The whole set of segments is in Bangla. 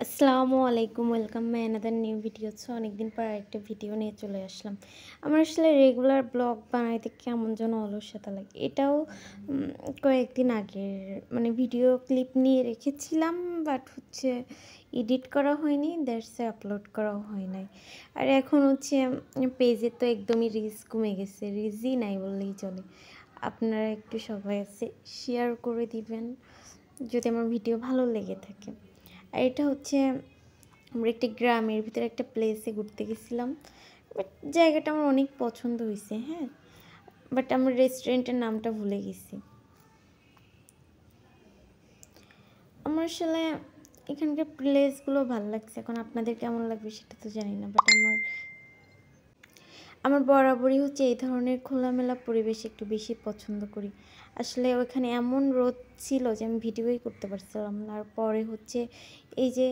আসসালামু আলাইকুম, welcome my another new video. অনেকদিন পর একটা ভিডিও নিয়ে চলে আসলাম। আমার আসলে রেগুলার ব্লগ বানাইতে কেমন যেন অলসতা লাগে। এটাও কয়েকদিন আগের ভিডিও ক্লিপ নিয়ে রেখেছিলাম, বাট এডিট করা হয়নি, দ্যাটসে আপলোড করাও হয় নাই। আর এখন পেজে তো একদমই রিচ কমে গেছে, রিচই নাই বললেই চলে। আপনারা একটু সবাই শেয়ার করে দিবেন যদি আমার ভিডিও ভালো লেগে থাকে। আর এটা আমরা একটা গ্রামের ভিতরে একটা প্লেসে ঘুরতে গেছিলাম। বাট জায়গাটা আমার অনেক পছন্দ হয়েছে, হ্যাঁ, বাট আমার রেস্টুরেন্টের নামটা ভুলে গেছি। আমার আসলে এখানকার প্লেসগুলো ভালো লাগছে, এখন আপনাদের কেমন লাগবে সেটা তো জানি না, বাট আমার বরাবরই এই ধরনের খোলামেলা পরিবেশ একটু বেশি পছন্দ করি। আসলে ওখানে এমন রোদ ছিল যে আমি ভিডিওই করতে পারছিলাম না। আর পরে এই যে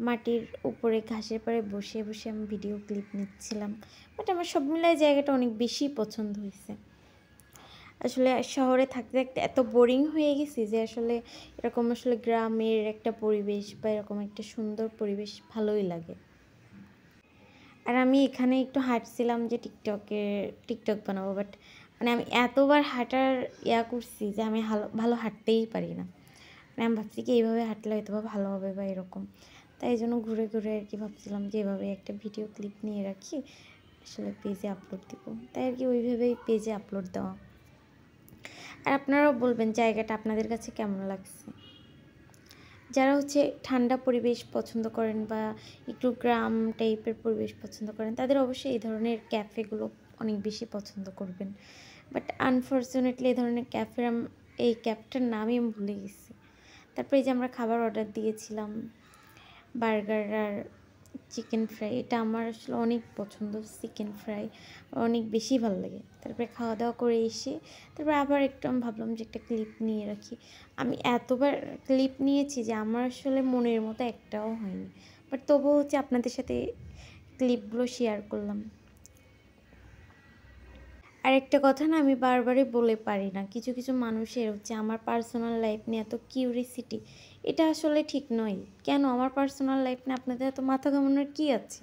মাটির উপরে ঘাসের পাড়ে বসে বসে আমি ভিডিও ক্লিপ নিচ্ছিলাম। বাট আমার সব মিলায় জায়গাটা অনেক বেশি পছন্দ হয়েছে। আসলে শহরে থাকতে থাকতে এত বোরিং হয়ে গেছি যে এরকম গ্রামের একটা পরিবেশ বা এরকম একটা সুন্দর পরিবেশ ভালোই লাগে। আর আমি এখানে একটু হাঁটছিলাম যে টিকটক বানাবো, বাট আমি এতবার হাঁটার করছি যে আমি ভালো হাঁটতেই পারি না। আমি ভাবছি কি এইভাবে হাঁটলে হয়তো বা ভালো হবে বা এরকম। তাই জন্য ঘুরে ঘুরে ভাবছিলাম যে এভাবে একটা ভিডিও ক্লিপ নিয়ে রাখি, আসলে পেজে আপলোড দিব। তাই ওইভাবেই পেজে আপলোড দেওয়া। আর আপনারাও বলবেন জায়গাটা আপনাদের কাছে কেমন লাগছে। যারা ঠান্ডা পরিবেশ পছন্দ করেন বা একটু গ্রাম টাইপের পরিবেশ পছন্দ করেন, তাদের অবশ্যই এই ধরনের ক্যাফেগুলো অনেক বেশি পছন্দ করবেন। বাট আনফর্চুনেটলি এই ক্যাফটার নামই আমি ভুলে গেছি। তারপরে এই যে আমরা খাবার অর্ডার দিয়েছিলাম, বার্গার আর চিকেন ফ্রাই। এটা আমার আসলে অনেক পছন্দ, চিকেন ফ্রাই অনেক বেশি ভালো লাগে। তারপরে খাওয়া দাওয়া করে এসে তারপরে আবার একটু আমি ভাবলাম যে একটা ক্লিপ নিয়ে রাখি। আমি এতবার ক্লিপ নিয়েছি যে আমার আসলে মনের মতো একটাও হয়নি, বাট তবুও আপনাদের সাথে ক্লিপগুলো শেয়ার করলাম। আর একটা কথা না, আমি বারবারই বলে পারি না, কিছু কিছু মানুষের আমার পার্সোনাল লাইফ নিয়ে এত কিউরিসিটি, এটা আসলে ঠিক নয়। কেন আমার পার্সোনাল লাইফ নিয়ে আপনাদের এত মাথা ঘামানোর কী আছে?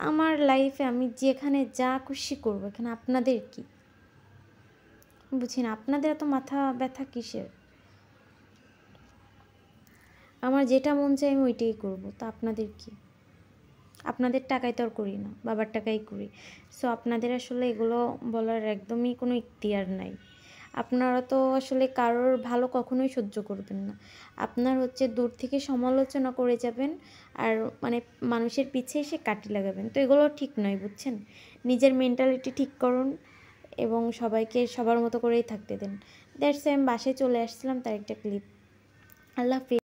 আমার লাইফে আমি যেখানে যা খুশি করবো, এখানে আপনাদের কি? বুঝি না আপনাদের এত মাথা ব্যথা কিসের? আমার যেটা মন চাই আমি ওইটাই করবো, তা আপনাদের কি? আপনাদের টাকায় তো আর করি না, বাবার টাকাই করি। সো আপনাদের আসলে এগুলো বলার একদমই কোনো ইখতিয়ার নাই। আপনারা তো আসলে কারোর ভালো কখনোই সহ্য করবেন না। আপনার দূর থেকে সমালোচনা করে যাবেন, আর মানুষের পিছে এসে কাটি লাগাবেন। তো এগুলো ঠিক নয়, বুঝছেন? নিজের মেন্টালিটি ঠিক করুন এবং সবাইকে সবার মতো করেই থাকতে দেন। দ্যাটস আমি বাসায় চলে আসছিলাম, তার একটা ক্লিপ। আল্লাহ হাফিজ।